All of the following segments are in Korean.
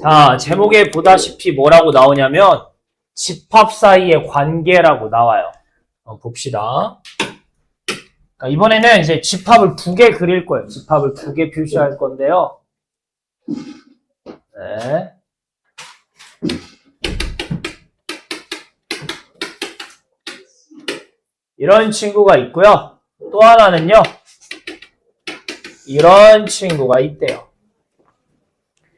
자, 제목에 보다시피 뭐라고 나오냐면 집합 사이의 관계라고 나와요. 봅시다. 그러니까 이번에는 이제 집합을 두 개 그릴 거예요. 집합을 두 개 표시할 건데요. 네. 이런 친구가 있고요. 또 하나는요. 이런 친구가 있대요.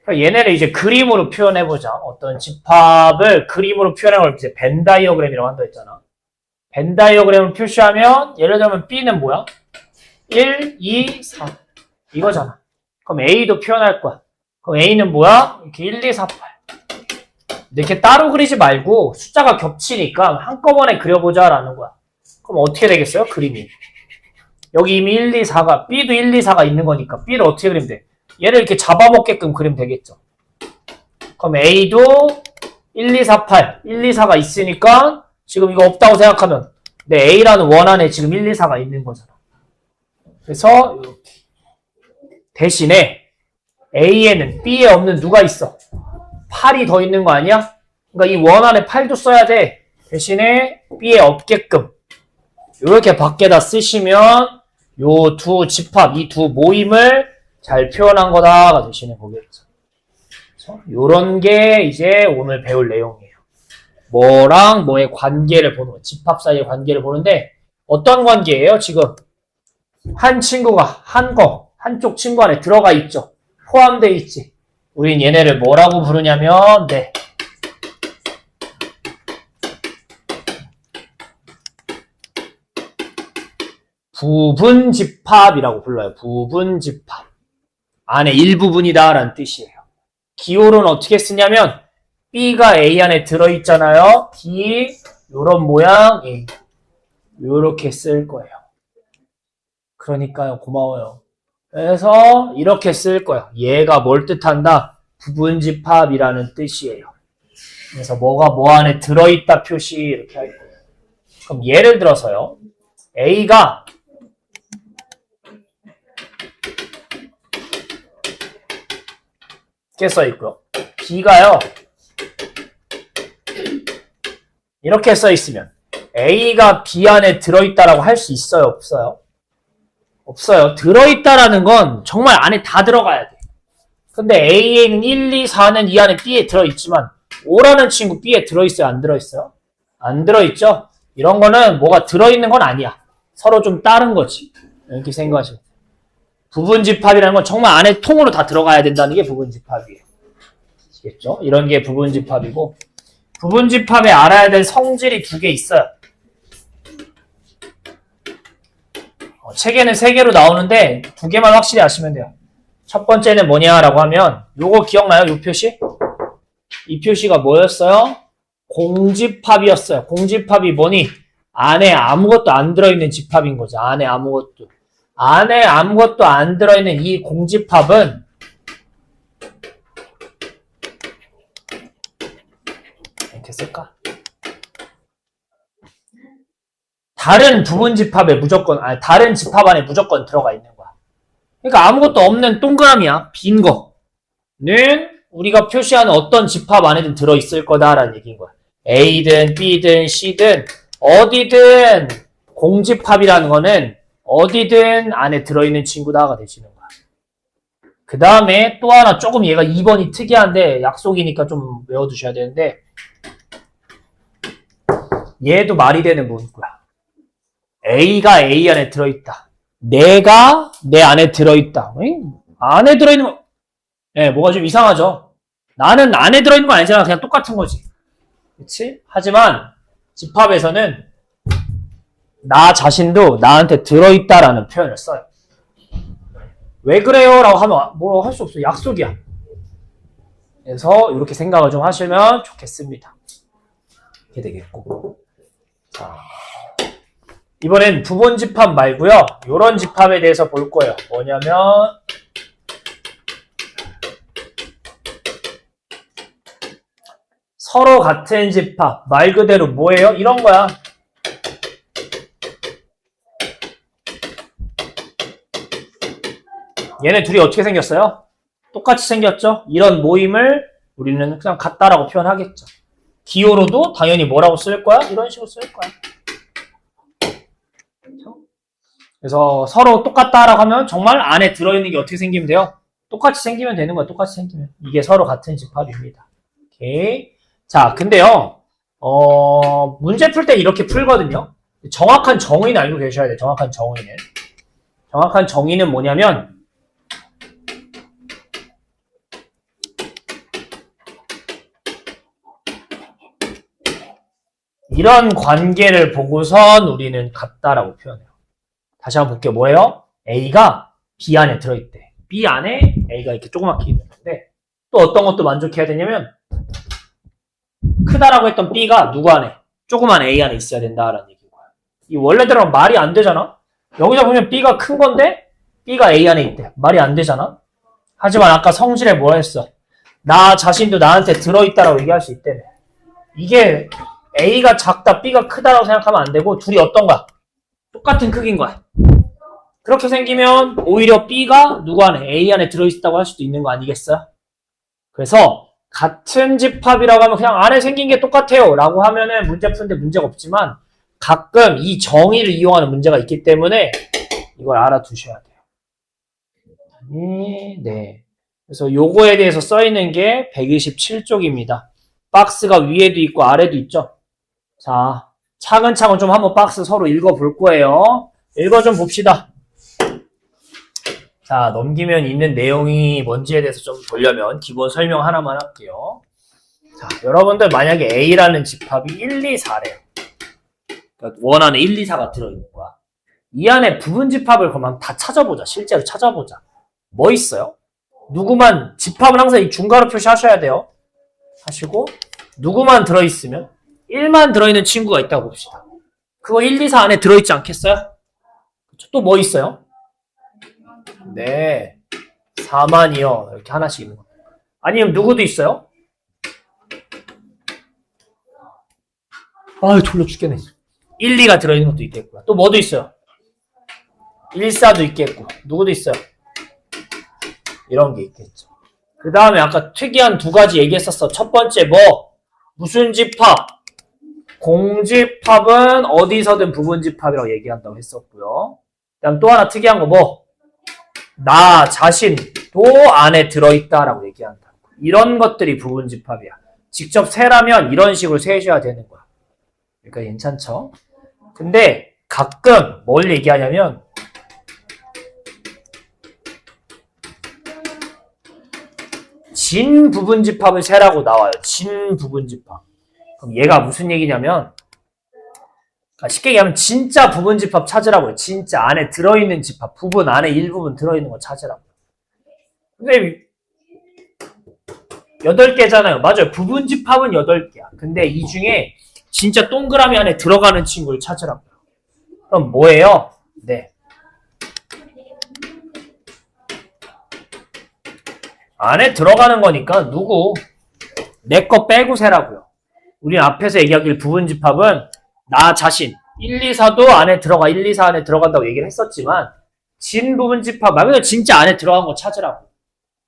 얘네를 이제 그림으로 표현해보자. 어떤 집합을 그림으로 표현한 걸 이제 벤 다이어그램이라고 한다 했잖아. 벤 다이어그램을 표시하면 예를 들면 B는 뭐야? 1, 2, 4 이거잖아. 그럼 A도 표현할 거야. 그럼 A는 뭐야? 이렇게 1, 2, 4, 8 이렇게 따로 그리지 말고 숫자가 겹치니까 한꺼번에 그려보자 라는 거야. 그럼 어떻게 되겠어요? 그림이. 여기 이미 1, 2, 4가 B도 1, 2, 4가 있는 거니까 B를 어떻게 그리면 돼? 얘를 이렇게 잡아먹게끔 그리면 되겠죠. 그럼 A도 1, 2, 4, 8 1, 2, 4가 있으니까 지금 이거 없다고 생각하면 내 A라는 원 안에 지금 1, 2, 4가 있는 거잖아. 그래서 이렇게 대신에 A에는 B에 없는 누가 있어? 8이 더 있는 거 아니야? 그러니까 이 원 안에 8도 써야 돼. 대신에 B에 없게끔 이렇게 밖에다 쓰시면 요 두 집합, 이 두 모임을 잘 표현한 거다가 대신에 보겠죠. 요런 게 이제 오늘 배울 내용이에요. 뭐랑 뭐의 관계를 보는 거, 집합 사이의 관계를 보는데 어떤 관계예요? 지금 한 친구가 한쪽 친구 안에 들어가 있죠. 포함되어 있지. 우린 얘네를 뭐라고 부르냐면 네. 부분집합이라고 불러요. 부분집합. 안에 일부분이다 라는 뜻이에요. 기호는 어떻게 쓰냐면 B가 A 안에 들어있잖아요. D 요런 모양 A 요렇게 쓸 거예요. 그러니까요. 고마워요. 그래서 이렇게 쓸 거예요. 얘가 뭘 뜻한다? 부분집합이라는 뜻이에요. 그래서 뭐가 뭐 안에 들어있다 표시 이렇게 할 거예요. 그럼 예를 들어서요. A가 이렇게 써있고요. B가요. 이렇게 써있으면 A가 B 안에 들어있다라고 할 수 있어요? 없어요? 없어요. 들어있다라는 건 정말 안에 다 들어가야 돼. 근데 A에는 1, 2, 4는 이 안에 B에 들어있지만 5라는 친구 B에 들어있어요? 안 들어있어요? 안 들어있죠? 이런 거는 뭐가 들어있는 건 아니야. 서로 좀 다른 거지. 이렇게 생각하시면 부분집합이라는 건 정말 안에 통으로 다 들어가야 된다는 게 부분집합이에요. 아시겠죠? 이런 게 부분집합이고 부분집합에 알아야 될 성질이 두 개 있어요. 책에는 3개로 나오는데 2개만 확실히 아시면 돼요. 첫 번째는 뭐냐라고 하면 요거 기억나요? 요 표시? 이 표시가 뭐였어요? 공집합이었어요. 공집합이 뭐니? 안에 아무것도 안 들어있는 집합인 거죠. 안에 아무것도 안 들어있는 이 공집합은 이렇게 쓸까? 다른 부분집합에 무조건, 다른 집합 안에 무조건 들어가 있는 거야. 그러니까 아무것도 없는 동그라미야. 빈 거는 우리가 표시하는 어떤 집합 안에든 들어있을 거다라는 얘기인 거야. A든 B든 C든 어디든 공집합이라는 거는 어디든 안에 들어있는 친구다가 되시는 거야. 그 다음에 또 하나 조금 얘가 2번이 특이한데 약속이니까 좀 외워두셔야 되는데 얘도 말이 되는 문구야. A가 A 안에 들어있다. 내가 내 안에 들어있다. 안에 들어있는 거 네, 뭐가 좀 이상하죠? 나는 안에 들어있는 거 아니잖아. 그냥 똑같은 거지. 그치? 하지만 집합에서는 나 자신도 나한테 들어있다라는 표현을 써요. 왜 그래요? 라고 하면 뭐 할 수 없어. 약속이야. 그래서 이렇게 생각을 좀 하시면 좋겠습니다. 이렇게 되겠고. 자, 이번엔 부분집합 말고요. 이런 집합에 대해서 볼 거예요. 뭐냐면 서로 같은 집합. 말 그대로 뭐예요? 이런 거야. 얘네 둘이 어떻게 생겼어요? 똑같이 생겼죠? 이런 모임을 우리는 그냥 같다라고 표현하겠죠. 기호로도 당연히 뭐라고 쓸 거야? 이런 식으로 쓸 거야. 그래서 서로 똑같다라고 하면 정말 안에 들어있는 게 어떻게 생기면 돼요? 똑같이 생기면 되는 거야. 똑같이 생기면. 이게 서로 같은 집합입니다. 오케이. 자, 근데요. 문제 풀 때 이렇게 풀거든요. 정확한 정의는 알고 계셔야 돼요. 정확한 정의는. 정확한 정의는 뭐냐면 이런 관계를 보고선 우리는 같다라고 표현해요. 다시 한번 볼게요. 뭐예요? A가 B 안에 들어있대. B 안에 A가 이렇게 조그맣게 있는데 또 어떤 것도 만족해야 되냐면 크다라고 했던 B가 누구 안에? 조그만 A 안에 있어야 된다라는 얘기인 거야. 이 원래대로는 말이 안 되잖아? 여기서 보면 B가 큰 건데 B가 A 안에 있대. 말이 안 되잖아? 하지만 아까 성질에 뭐라 했어? 나 자신도 나한테 들어있다라고 얘기할 수 있다며. 이게 A가 작다, B가 크다라고 생각하면 안 되고 둘이 어떤 거야? 똑같은 크기인 거야. 그렇게 생기면 오히려 B가 누구 안에? A 안에 들어있다고 할 수도 있는 거 아니겠어요? 그래서 같은 집합이라고 하면 그냥 안에 생긴 게 똑같아요 라고 하면은 문제 푸는데 문제가 없지만 가끔 이 정의를 이용하는 문제가 있기 때문에 이걸 알아두셔야 돼요. 네. 그래서 요거에 대해서 써있는 게 127쪽입니다. 박스가 위에도 있고 아래도 있죠. 자, 차근차근 좀 한번 박스 서로 읽어볼 거예요. 읽어 좀 봅시다. 자, 넘기면 있는 내용이 뭔지에 대해서 좀 보려면 기본 설명 하나만 할게요. 자, 여러분들 만약에 A라는 집합이 1, 2, 4래요. 그러니까 원 안에 1, 2, 4가 들어있는 거야. 이 안에 부분 집합을 그러면 다 찾아보자. 실제로 찾아보자. 뭐 있어요? 누구만, 집합은 항상 이 중괄호 표시하셔야 돼요. 하시고 누구만 들어있으면 1만 들어있는 친구가 있다고 봅시다. 그거 1, 2, 4 안에 들어있지 않겠어요? 또 뭐 있어요? 네, 4만이요. 이렇게 하나씩 있는 거. 아니면 누구도 있어요? 아유 졸려 죽겠네. 1, 2가 들어있는 것도 있겠고요. 또 뭐도 있어요? 1, 4도 있겠고. 누구도 있어요? 이런 게 있겠죠. 그 다음에 아까 특이한 두 가지 얘기했었어. 첫 번째 뭐? 무슨 집합? 공집합은 어디서든 부분집합이라고 얘기한다고 했었고요. 그 다음 또 하나 특이한 거 뭐? 나 자신도 안에 들어있다라고 얘기한다. 이런 것들이 부분집합이야. 직접 세라면 이런 식으로 세셔야 되는 거야. 그러니까 괜찮죠? 근데 가끔 뭘 얘기하냐면 진 부분집합을 세라고 나와요. 진 부분집합. 그럼 얘가 무슨 얘기냐면 쉽게 얘기하면 진짜 부분집합 찾으라고요. 진짜 안에 들어있는 집합. 부분 안에 일부분 들어있는 거 찾으라고요. 근데 8개잖아요. 맞아요. 부분집합은 8개야. 근데 이 중에 진짜 동그라미 안에 들어가는 친구를 찾으라고요. 그럼 뭐예요? 네. 안에 들어가는 거니까 누구? 내 거 빼고 세라고요. 우리 앞에서 얘기하길 부분집합은 나 자신 1, 2, 4도 안에 들어가 1, 2, 4 안에 들어간다고 얘기를 했었지만 진 부분집합 말고 진짜 안에 들어간 거 찾으라고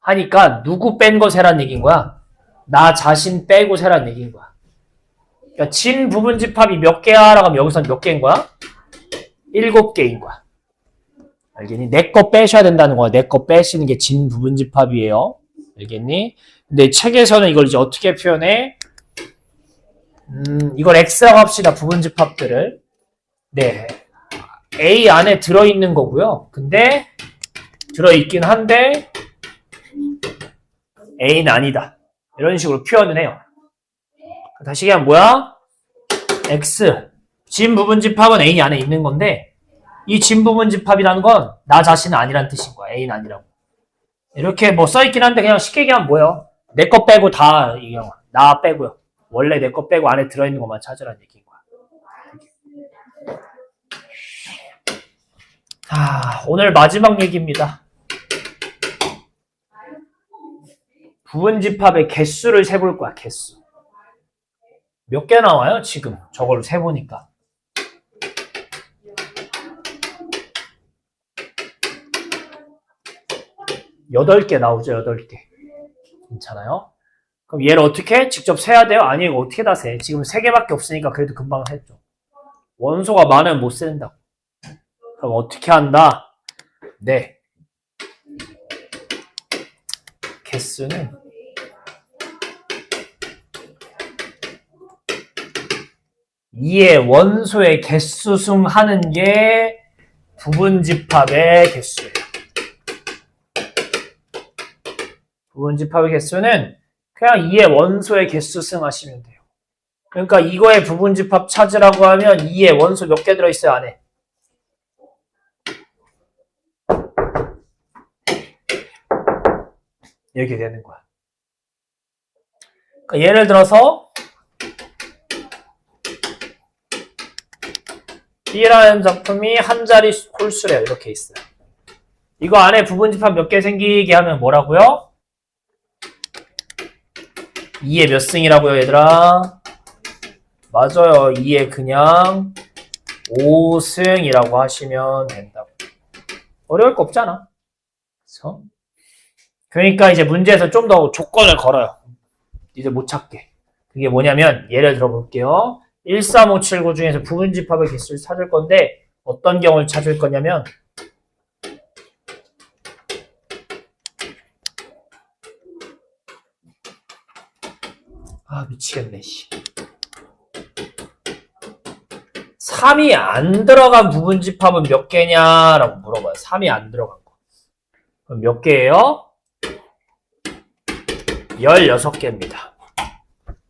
하니까 누구 뺀 거 세라는 얘기인 거야? 나 자신 빼고 세라는 얘기인 거야. 그러니까 진 부분집합이 몇 개야? 라고 하면 여기서 몇 개인 거야? 7개인 거야. 알겠니? 내 거 빼셔야 된다는 거야. 내 거 빼시는 게 진 부분집합이에요. 알겠니? 근데 책에서는 이걸 이제 어떻게 표현해? 이걸 X라고 합시다. 부분집합들을. 네. A 안에 들어있는 거고요. 근데 들어있긴 한데 A는 아니다. 이런 식으로 표현을 해요. 다시 그냥 뭐야? X. 진 부분집합은 A 안에 있는 건데 이 진 부분집합이라는 건 나 자신은 아니란 뜻인 거야. A는 아니라고. 이렇게 뭐 써있긴 한데 그냥 쉽게 얘기하면 뭐예요? 내 거 빼고 다 얘기하면 나 빼고요. 원래 내 거 빼고 안에 들어있는 것만 찾으라는 얘기인 거야. 자, 오늘 마지막 얘기입니다. 부분집합의 개수를 세볼 거야. 개수. 몇 개 나와요? 지금 저걸 세보니까. 8개 나오죠. 8개. 괜찮아요? 그럼 얘를 어떻게 해? 직접 세야 돼요? 아니, 이거 어떻게 다 세? 지금 3개밖에 없으니까 그래도 금방 했죠. 원소가 많으면 못 세는다고. 그럼 어떻게 한다? 네. 개수는 이의 원소의 개수 승하는 게 부분집합의 개수예요. 부분집합의 개수는 그냥 2의 원소의 개수 승하시면 돼요. 그러니까 이거의 부분집합 찾으라고 하면 2의 원소 몇 개 들어있어요, 안에? 이렇게 되는 거야. 그러니까 예를 들어서 B라는 작품이 한 자리 홀수래요. 이렇게 있어요. 이거 안에 부분집합 몇 개 생기게 하면 뭐라고요? 2의 몇 승이라고요, 얘들아? 맞아요. 2의 그냥 5승이라고 하시면 된다고. 어려울 거 없잖아. 그쵸? 그러니까 이제 문제에서 좀 더 조건을 걸어요. 이제 못 찾게. 그게 뭐냐면 예를 들어볼게요. 13579 중에서 부분집합의 개수를 찾을 건데 어떤 경우를 찾을 거냐면 미치겠네. 3이 안 들어간 부분집합은 몇 개냐라고 물어봐요. 3이 안 들어간 거. 그럼 몇 개예요? 16개입니다.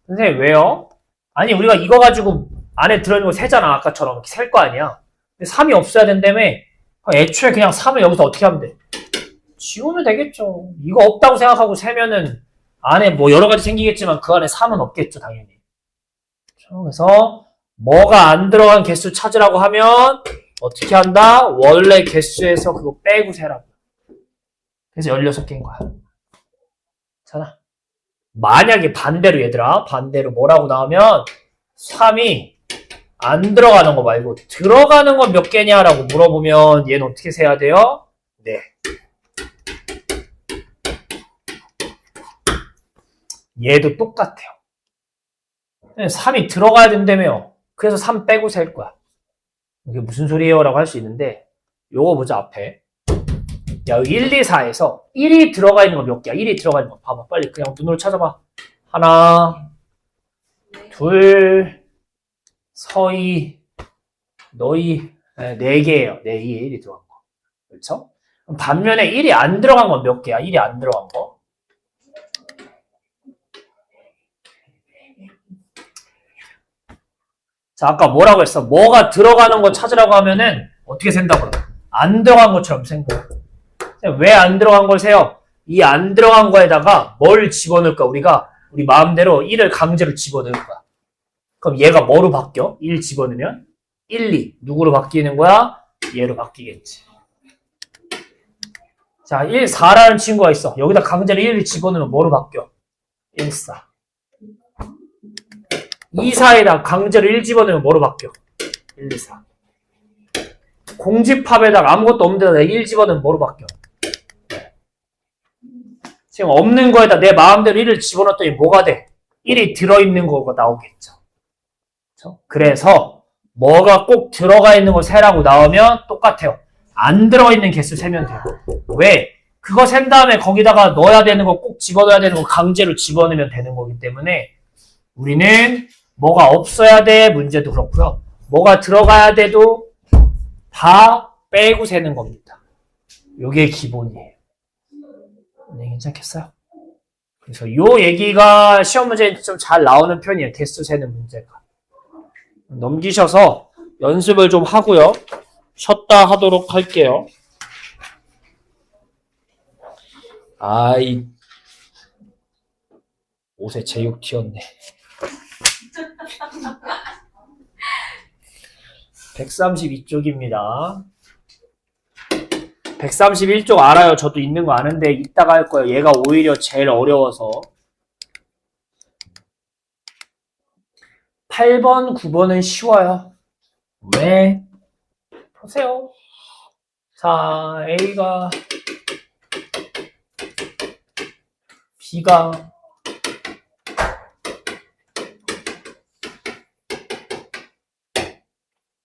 선생님 왜요? 아니 우리가 이거 가지고 안에 들어있는 거 세잖아. 아까처럼 셀 거 아니야. 근데 3이 없어야 된다며. 애초에 그냥 3을 여기서 어떻게 하면 돼? 지우면 되겠죠. 이거 없다고 생각하고 세면은 안에 뭐 여러 가지 생기겠지만 그 안에 3은 없겠죠, 당연히. 그래서 뭐가 안 들어간 개수 찾으라고 하면 어떻게 한다? 원래 개수에서 그거 빼고 세라고. 그래서 16개인 거야. 자, 만약에 반대로 얘들아, 반대로 뭐라고 나오면 3이 안 들어가는 거 말고 들어가는 건 몇 개냐라고 물어보면 얘는 어떻게 세야 돼요? 네. 얘도 똑같아요. 3이 들어가야 된다며요. 그래서 3 빼고 셀 거야. 이게 무슨 소리예요? 라고 할 수 있는데 요거 보자 앞에. 야, 1, 2, 4에서 1이 들어가 있는 거 몇 개야? 1이 들어가 있는 거 봐봐. 빨리 그냥 눈으로 찾아봐. 하나, 둘, 서희, 너희, 4개예요. 4개에 1이 들어간 거. 그렇죠? 반면에 1이 안 들어간 건 몇 개야? 1이 안 들어간 거. 자, 아까 뭐라고 했어? 뭐가 들어가는 거 찾으라고 하면은 어떻게 센다고 그래? 안 들어간 것처럼 센 거야. 왜 안 들어간 걸 세요? 이 안 들어간 거에다가 뭘 집어넣을까? 우리 마음대로 1을 강제로 집어넣을 거야. 그럼 얘가 뭐로 바뀌어? 1 집어넣으면 1, 2 누구로 바뀌는 거야? 얘로 바뀌겠지. 자, 1, 4라는 친구가 있어. 여기다 강제로 1을 집어넣으면 뭐로 바뀌어? 1, 4. 2, 4에다 강제로 1 집어넣으면 뭐로 바뀌어? 1, 2, 4. 공집합에다가 아무것도 없는 데다 1 집어넣으면 뭐로 바뀌어? 지금 없는 거에다 내 마음대로 1을 집어넣었더니 뭐가 돼? 1이 들어있는 거가 나오겠죠. 그래서 뭐가 꼭 들어가 있는 거 세라고 나오면 똑같아요. 안 들어있는 개수 세면 돼요. 왜? 그거 센 다음에 거기다가 넣어야 되는 거 꼭 집어넣어야 되는 거 강제로 집어넣으면 되는 거기 때문에 우리는 뭐가 없어야 돼 문제도 그렇고요. 뭐가 들어가야 돼도 다 빼고 세는 겁니다. 이게 기본이에요. 네, 괜찮겠어요? 그래서 요 얘기가 시험 문제에 좀 잘 나오는 편이에요. 개수 세는 문제가. 넘기셔서 연습을 좀 하고요. 쉬었다 하도록 할게요. 아이, 옷에 제육 튀었네. 132쪽입니다. 131쪽 알아요. 저도 있는 거 아는데 이따가 할 거예요. 얘가 오히려 제일 어려워서. 8번, 9번은 쉬워요. 왜? 보세요. 자, A가 B가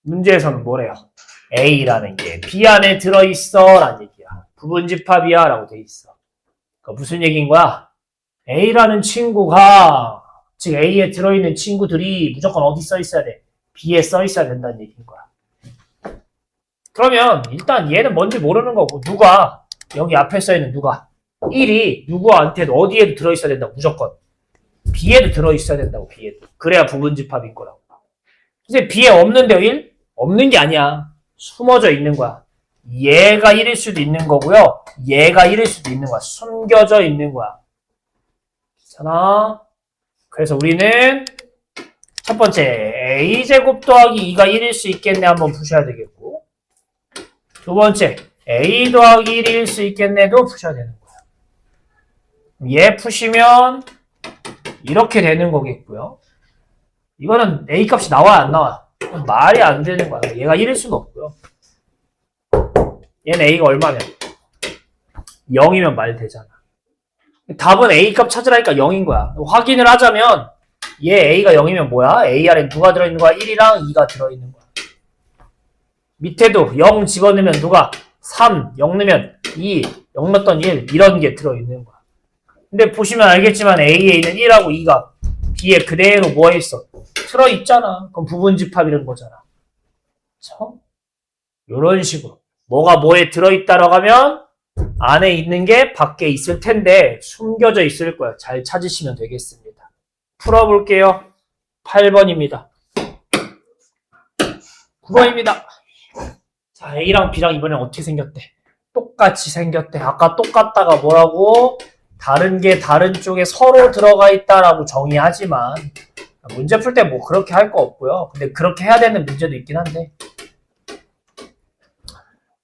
문제에서는 뭐래요? A라는 게 B 안에 들어있어 라는 얘기야. 부분집합이야 라고 돼 있어. 그러니까 무슨 얘기인 거야? A라는 친구가 즉 A에 들어있는 친구들이 무조건 어디 써 있어야 돼? B에 써 있어야 된다는 얘기인 거야. 그러면 일단 얘는 뭔지 모르는 거고 누가 여기 앞에 써 있는 누가 1이 누구한테도 어디에도 들어있어야 된다고 무조건 B에도 들어있어야 된다고 B에도 그래야 부분집합인 거라고. 근데 B에 없는데요 1? 없는 게 아니야. 숨어져 있는 거야. 얘가 1일 수도 있는 거고요. 얘가 1일 수도 있는 거야. 숨겨져 있는 거야. 괜찮아? 그래서 우리는 첫 번째 a제곱 더하기 2가 1일 수 있겠네 한번 푸셔야 되겠고 두 번째 a 더하기 1일 수 있겠네도 푸셔야 되는 거야. 얘 푸시면 이렇게 되는 거겠고요. 이거는 a 값이 나와야 안 나와? 말이 안 되는 거야. 얘가 1일 수는 없고요. 얘는 a가 얼마면? 0이면 말 되잖아. 답은 a 값 찾으라니까 0인 거야. 확인을 하자면 얘 a가 0이면 뭐야? a 안에 누가 들어있는 거야? 1이랑 2가 들어있는 거야. 밑에도 0 집어넣으면 누가? 3, 0 넣으면 2, 0 넣었던 1 이런 게 들어있는 거야. 근데 보시면 알겠지만 a에 있는 1하고 2가 b에 그대로 뭐에 있어? 들어있잖아. 그럼 부분집합이라는 거잖아. 그쵸? 요런 식으로 뭐가 뭐에 들어있다라고 하면 안에 있는 게 밖에 있을 텐데 숨겨져 있을 거야. 잘 찾으시면 되겠습니다. 풀어볼게요. 8번입니다. 9번입니다. 자, A랑 B랑 이번엔 어떻게 생겼대? 똑같이 생겼대. 아까 똑같다가 뭐라고? 다른 게 다른 쪽에 서로 들어가 있다라고 정의하지만 문제 풀 때 뭐 그렇게 할 거 없고요. 근데 그렇게 해야 되는 문제도 있긴 한데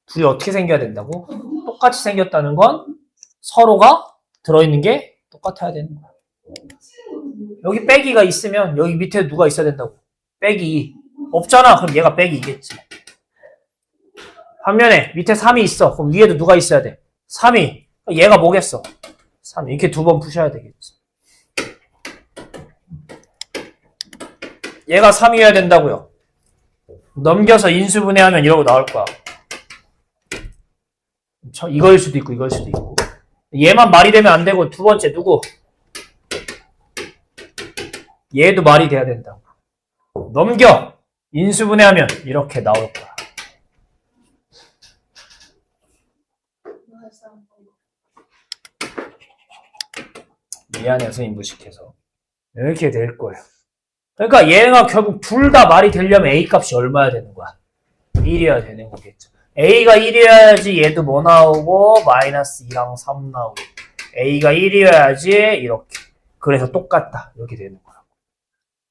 둘이 어떻게 생겨야 된다고? 똑같이 생겼다는 건 서로가 들어있는 게 똑같아야 되는 거야. 여기 빼기가 있으면 여기 밑에 누가 있어야 된다고? 빼기 2. 없잖아. 그럼 얘가 빼기 2겠지. 반면에 밑에 3이 있어. 그럼 위에도 누가 있어야 돼? 3이. 얘가 뭐겠어? 3. 이렇게 두 번 푸셔야 되겠지. 얘가 3이어야 된다고요. 넘겨서 인수분해하면 이러고 나올 거야. 이거일 수도 있고 이거일 수도 있고. 얘만 말이 되면 안 되고 두 번째 누구? 얘도 말이 돼야 된다고. 넘겨! 인수분해하면 이렇게 나올 거야. 미안해요, 선생님 무식해서. 이렇게 될 거예요. 그러니까 얘가 결국 둘 다 말이 되려면 A 값이 얼마야 되는 거야? 1이어야 되는 거겠죠. A가 1이어야지 얘도 뭐 나오고 마이너스 2랑 3 나오고 A가 1이어야지 이렇게. 그래서 똑같다. 이렇게 되는 거라고.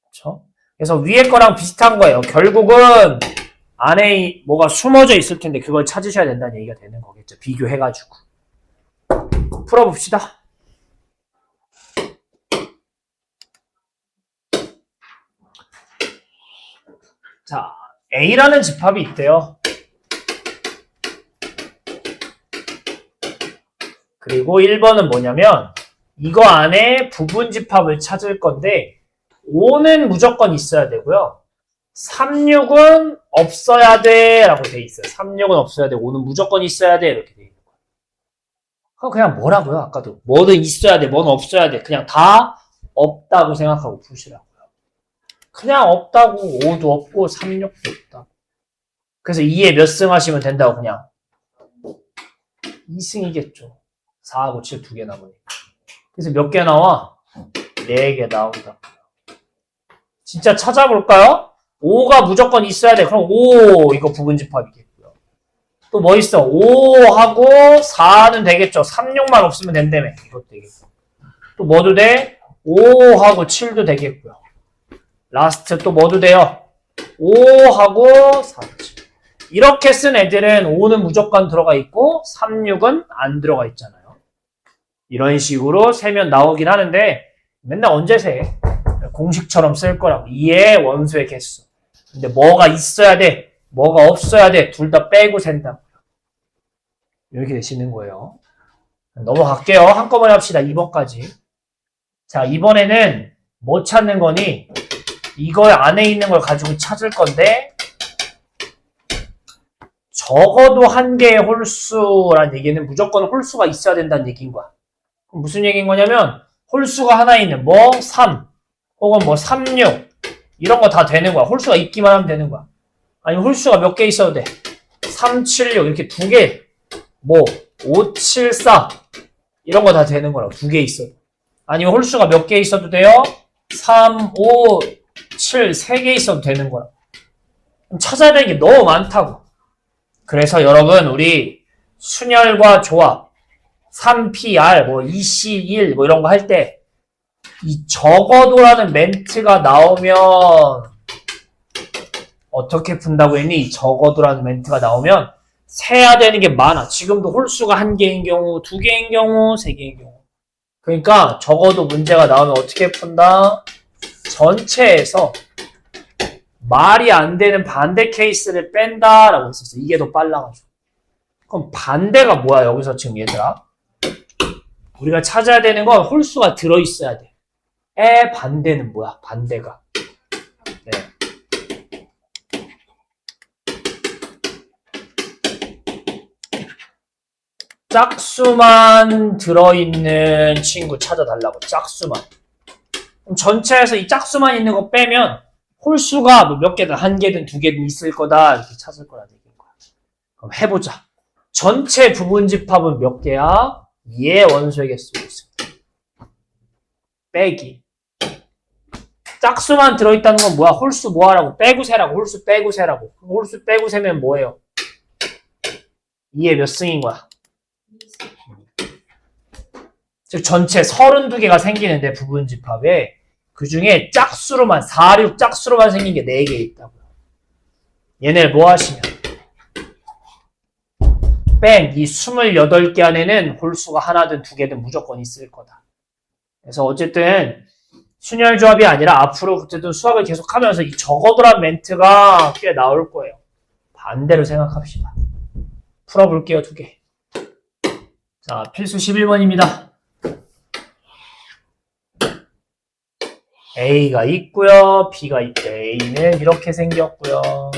그렇죠? 그래서 위에 거랑 비슷한 거예요. 결국은 안에 뭐가 숨어져 있을 텐데 그걸 찾으셔야 된다는 얘기가 되는 거겠죠. 비교해가지고. 풀어봅시다. 자, A라는 집합이 있대요. 그리고 1번은 뭐냐면 이거 안에 부분집합을 찾을 건데 5는 무조건 있어야 되고요. 36은 없어야 돼 라고 돼 있어요. 36은 없어야 돼. 5는 무조건 있어야 돼. 이렇게 돼 있는 거예요. 그냥 뭐라고요? 아까도 뭐든 있어야 돼. 뭐는 없어야 돼. 그냥 다 없다고 생각하고 푸시라고요. 그냥 없다고 5도 없고 36도 없다. 그래서 2에 몇 승 하시면 된다고 그냥 2승이겠죠. 4하고 7 2개 남으니까. 그래서 몇 개 나와? 4개 나온다. 진짜 찾아볼까요? 5가 무조건 있어야 돼. 그럼 5 이거 부분집합이겠고요. 또 뭐 있어? 5하고 4는 되겠죠. 36만 없으면 된다며. 이것도 되겠고. 또 뭐도 돼? 5하고 7도 되겠고요. 라스트 또 뭐도 돼요? 5하고 4, 7. 이렇게 쓴 애들은 5는 무조건 들어가 있고 36은 안 들어가 있잖아요. 이런 식으로 세면 나오긴 하는데 맨날 언제 세? 공식처럼 쓸 거라고. 2의 원소의 개수. 근데 뭐가 있어야 돼? 뭐가 없어야 돼? 둘 다 빼고 센다고요. 이렇게 되시는 거예요. 넘어갈게요. 한꺼번에 합시다. 2번까지. 자, 이번에는 뭐 찾는 거니? 이거 안에 있는 걸 가지고 찾을 건데 적어도 한 개의 홀수란 얘기는 무조건 홀수가 있어야 된다는 얘기인 거야. 그럼 무슨 얘기인 거냐면 홀수가 하나 있는 뭐 3 혹은 뭐 36 이런 거 다 되는 거야. 홀수가 있기만 하면 되는 거야. 아니면 홀수가 몇 개 있어도 돼. 376 이렇게 두 개, 뭐 574 이런 거 다 되는 거라고. 두 개 있어도. 아니면 홀수가 몇 개 있어도 돼요. 3, 5, 7 세 개 있어도 되는 거라고. 찾아야 되는 게 너무 많다고. 그래서 여러분 우리 순열과 조합 3PR 뭐 2C1 뭐 이런 거 할 때 이 적어도라는 멘트가 나오면 어떻게 푼다고 했니? 이 적어도라는 멘트가 나오면 세야 되는 게 많아. 지금도 홀수가 한 개인 경우, 두 개인 경우, 세 개인 경우. 그러니까 적어도 문제가 나오면 어떻게 푼다? 전체에서 말이 안 되는 반대 케이스를 뺀다라고 했었어. 이게 더 빨라가지고. 그럼 반대가 뭐야? 여기서 지금 얘들아. 우리가 찾아야 되는 건 홀수가 들어있어야 돼. 에 반대는 뭐야? 반대가. 네. 짝수만 들어있는 친구 찾아달라고. 짝수만. 그럼 전체에서 이 짝수만 있는 거 빼면 홀수가 뭐 몇 개든 한 개든 두 개든 있을 거다 이렇게 찾을 거라는 얘기인 거야. 그럼 해보자. 전체 부분집합은 몇 개야? 2의 원소의 개수가 있습니다. 빼기. 짝수만 들어있다는 건 뭐야? 홀수 뭐하라고? 빼고 세라고. 홀수 빼고 세라고. 홀수 빼고 세면 뭐예요? 2의 몇 승인 거야? 즉 전체 32개가 생기는데 부분집합에 그 중에 짝수로만 4, 6 짝수로만 생긴 게 4개 있다고요. 얘네를 뭐 하시면 뺑! 이 28개 안에는 홀수가 하나든 두 개든 무조건 있을 거다. 그래서 어쨌든 순열조합이 아니라 앞으로 어쨌든 수학을 계속하면서 이 적어도란 멘트가 꽤 나올 거예요. 반대로 생각합시다. 풀어볼게요. 두 개. 자, 필수 11번입니다. A가 있고요. B가 있대. A는 이렇게 생겼고요.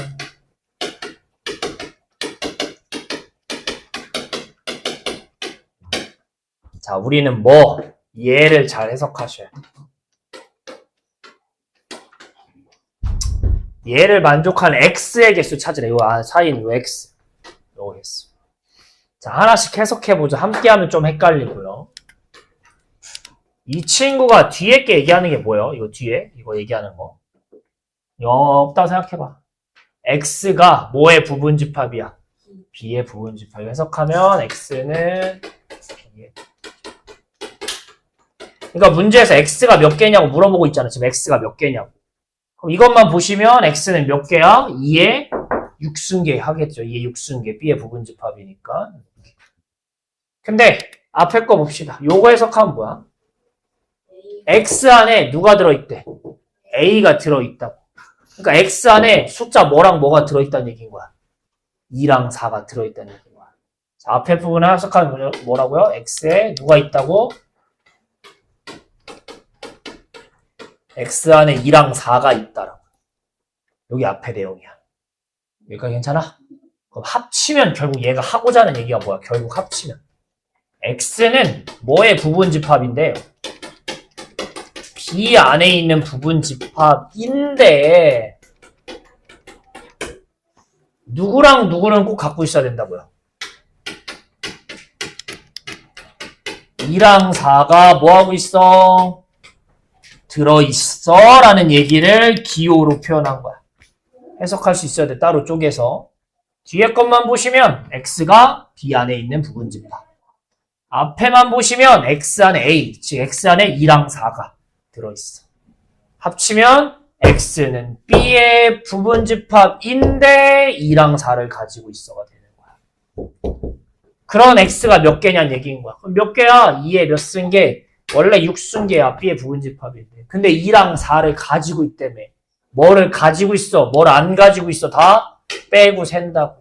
자, 우리는 뭐 얘를 잘 해석하셔야 돼요. 얘를 만족하는 X의 개수 찾으래. 요 사이는 요 X. 요거 개수. 자, 하나씩 해석해보자. 함께하면 좀 헷갈리고요. 이 친구가 뒤에 게 얘기하는 게 뭐예요? 이거 뒤에? 이거 얘기하는 거. 없다고 생각해봐. X가 뭐의 부분집합이야? B의 부분집합. 해석하면 X는 그러니까 문제에서 X가 몇 개냐고 물어보고 있잖아. 지금 X가 몇 개냐고. 그럼 이것만 보시면 X는 몇 개야? 2의 6승계 하겠죠. 2의 6승계. B의 부분집합이니까. 근데 앞에 거 봅시다. 요거 해석하면 뭐야? X 안에 누가 들어있대? A가 들어있다고. 그러니까 X 안에 숫자 뭐랑 뭐가 들어있다는 얘기인 거야. 2랑 4가 들어있다는 얘기인 거야. 자, 앞에 부분을 해석하면 뭐라고요? X에 누가 있다고? X 안에 2랑 4가 있다라고. 여기 앞에 내용이야. 여기까지 괜찮아? 그럼 합치면 결국 얘가 하고자 하는 얘기가 뭐야? 결국 합치면. X는 뭐의 부분집합인데요? B 안에 있는 부분집합인데 누구랑 누구는 꼭 갖고 있어야 된다고요? 2랑 4가 뭐하고 있어? 들어있어 라는 얘기를 기호로 표현한 거야. 해석할 수 있어야 돼. 따로 쪼개서. 뒤에 것만 보시면 X가 B 안에 있는 부분집합. 앞에만 보시면 X 안에 A, 즉 X 안에 2랑 4가 들어있어. 합치면 X는 B의 부분집합인데 2랑 4를 가지고 있어가 되는 거야. 그런 X가 몇 개냐는 얘기인 거야. 그럼 몇 개야? 2의 몇 승계? 원래 6승계야. B의 부분집합인데. 근데 2랑 4를 가지고 있다며. 뭐를 가지고 있어? 뭘 안 가지고 있어? 다 빼고 센다고.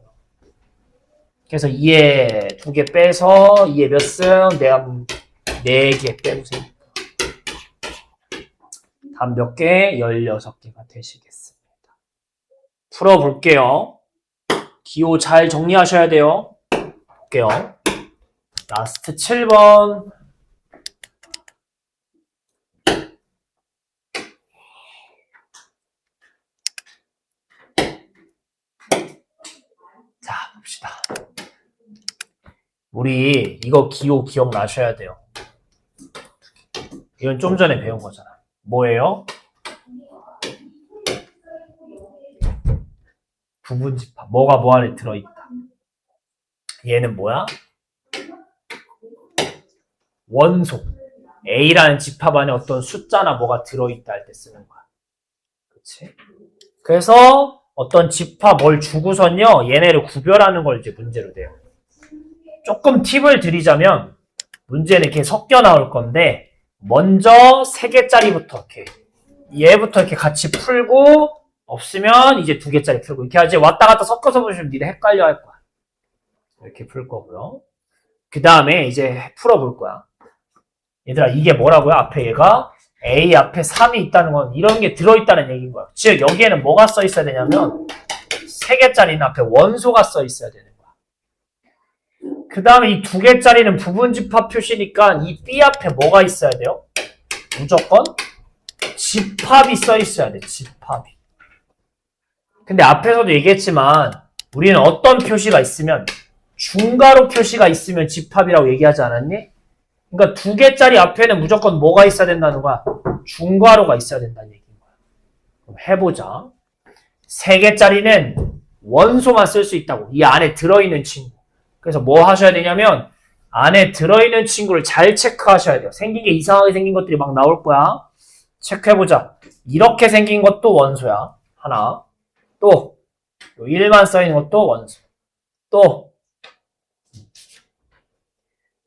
그래서 2에 2개 빼서 2에 몇 승? 4개 빼고 센. 답 몇 개? 16개가 되시겠습니다. 풀어볼게요. 기호 잘 정리하셔야 돼요. 볼게요. 라스트 7번. 자, 봅시다. 우리 이거 기호 기억나셔야 돼요. 이건 좀 전에 배운 거잖아. 뭐예요? 부분집합. 뭐가 뭐 안에 들어있다. 얘는 뭐야? 원소. A라는 집합 안에 어떤 숫자나 뭐가 들어있다 할 때 쓰는 거야. 그치? 그래서 어떤 집합 뭘 주고선요, 얘네를 구별하는 걸 이제 문제로 돼요. 조금 팁을 드리자면, 문제는 이렇게 섞여 나올 건데, 먼저 3개짜리부터 이렇게, 얘부터 이렇게 같이 풀고, 없으면 이제 2개짜리 풀고, 이렇게 이제 왔다 갔다 섞어서 보시면 니네 헷갈려 할 거야. 이렇게 풀 거고요. 그 다음에 이제 풀어볼 거야. 얘들아, 이게 뭐라고요? 앞에 얘가 A 앞에 3이 있다는 건 이런 게 들어있다는 얘기인 거야. 즉 여기에는 뭐가 써 있어야 되냐면 3개짜리는 앞에 원소가 써 있어야 되는 거야. 그 다음에 이 2개짜리는 부분집합 표시니까 이 B 앞에 뭐가 있어야 돼요? 무조건 집합이 써 있어야 돼. 집합이. 근데 앞에서도 얘기했지만 우리는 어떤 표시가 있으면 중괄호 표시가 있으면 집합이라고 얘기하지 않았니? 그러니까 2개짜리 앞에는 무조건 뭐가 있어야 된다는 거야? 중괄호가 있어야 된다는 얘기인 거야. 그럼 해보자. 3개짜리는 원소만 쓸 수 있다고. 이 안에 들어있는 친구. 그래서 뭐 하셔야 되냐면 안에 들어있는 친구를 잘 체크하셔야 돼요. 생긴 게 이상하게 생긴 것들이 막 나올 거야. 체크해보자. 이렇게 생긴 것도 원소야. 하나. 또 1만 써있는 것도 원소. 또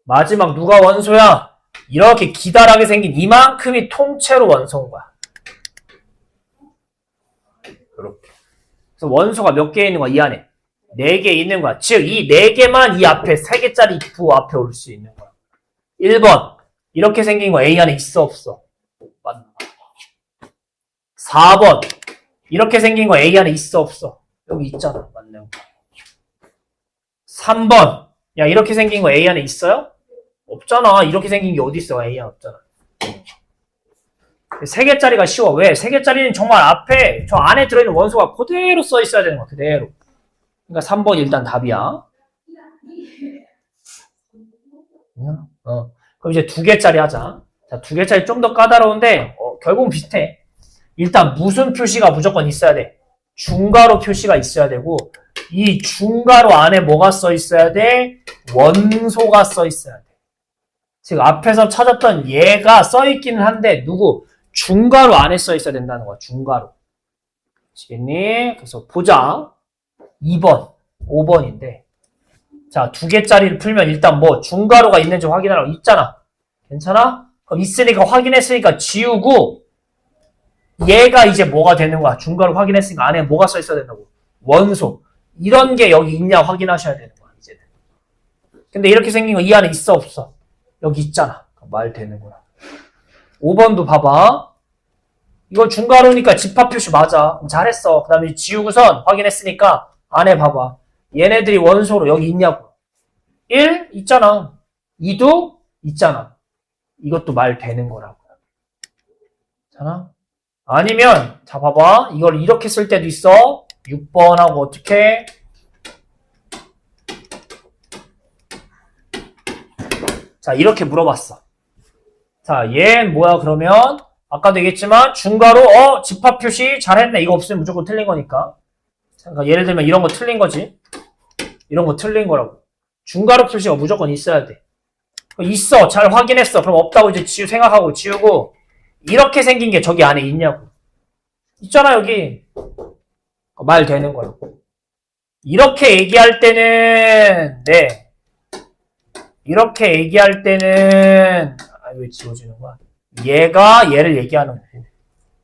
마지막 누가 원소야? 이렇게 기다랗게 생긴 이만큼이 통째로 원소인 거야. 이렇게. 그래서 원소가 몇 개 있는 거야? 이 안에 4개 있는 거야. 즉 이 4개만 이 앞에 3개짜리 부호 앞에 올 수 있는 거야. 1번 이렇게 생긴 거 A 안에 있어 없어? 맞나? 4번 이렇게 생긴 거 A 안에 있어 없어? 여기 있잖아. 맞네. 3번 야 이렇게 생긴 거 A 안에 있어요? 없잖아. 이렇게 생긴 게 어디 있어? A 안에 없잖아. 3개짜리가 쉬워. 왜? 3개짜리는 정말 앞에 저 안에 들어있는 원소가 그대로 써 있어야 되는 거야. 그대로. 그러니까 3번 일단 답이야. 그럼 이제 2개짜리 하자. 자, 2개짜리 좀 더 까다로운데 결국은 비슷해. 일단 무슨 표시가 무조건 있어야 돼? 중괄호 표시가 있어야 되고 이 중괄호 안에 뭐가 써 있어야 돼? 원소가 써 있어야 돼. 즉 앞에서 찾았던 얘가 써 있기는 한데 누구? 중괄호 안에 써 있어야 된다는 거야. 중괄호. 아시겠니? 그래서 보자. 2번, 5번인데 자, 2개짜리를 풀면 일단 뭐 중괄호가 있는지 확인하라고 있잖아. 괜찮아? 그럼 있으니까 확인했으니까 지우고 얘가 이제 뭐가 되는 거야? 중괄호 확인했으니까 안에 뭐가 써 있어야 된다고? 원소. 이런 게 여기 있냐 확인하셔야 되는 거야. 이제는. 근데 이렇게 생긴 거 이 안에 있어 없어? 여기 있잖아. 말 되는 거야. 5번도 봐봐. 이거 중괄호니까 집합 표시 맞아. 잘했어. 그 다음에 지우고선 확인했으니까 안에 봐봐. 얘네들이 원소로 여기 있냐고. 1 있잖아. 2도 있잖아. 이것도 말 되는 거라고요. 괜찮아? 아니면 자 봐봐. 이걸 이렇게 쓸 때도 있어. 6번하고 어떻게? 자 이렇게 물어봤어. 자 얘는 뭐야 그러면? 아까도 얘기했지만 중괄호 집합 표시 잘했네. 이거 없으면 무조건 틀린 거니까. 그러니까 예를 들면 이런 거 틀린 거지. 이런 거 틀린 거라고. 중괄호 표시가 무조건 있어야 돼. 있어. 잘 확인했어. 그럼 없다고 이제 생각하고 지우고 이렇게 생긴 게 저기 안에 있냐고. 있잖아 여기. 말 되는 거라고. 이렇게 얘기할 때는 네. 이렇게 얘기할 때는 왜 지워지는 거야? 얘가 얘를 얘기하는 거고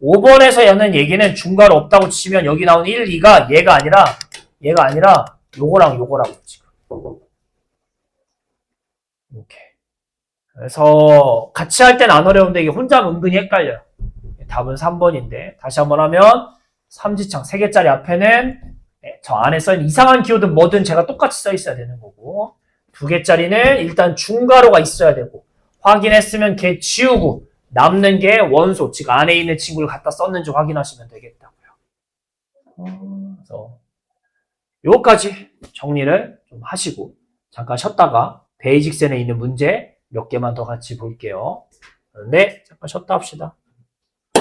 5번에서 하는 얘기는 중괄호 없다고 치면 여기 나오는 1, 2가 얘가 아니라 요거랑 요거라고 지금. 이렇게. 그래서 같이 할 땐 안 어려운데 이게 혼자 하면 은근히 헷갈려요. 답은 3번인데 다시 한번 하면 삼지창 3개짜리 앞에는 저 안에 써있는 이상한 기호든 뭐든 제가 똑같이 써 있어야 되는 거고 2개짜리는 일단 중괄호가 있어야 되고 확인했으면 걔 지우고 남는 게 원소, 즉 안에 있는 친구를 갖다 썼는지 확인하시면 되겠다고요. 그래서 요거까지 정리를 좀 하시고 잠깐 쉬었다가 베이직센에 있는 문제 몇 개만 더 같이 볼게요. 네, 잠깐 쉬었다 합시다.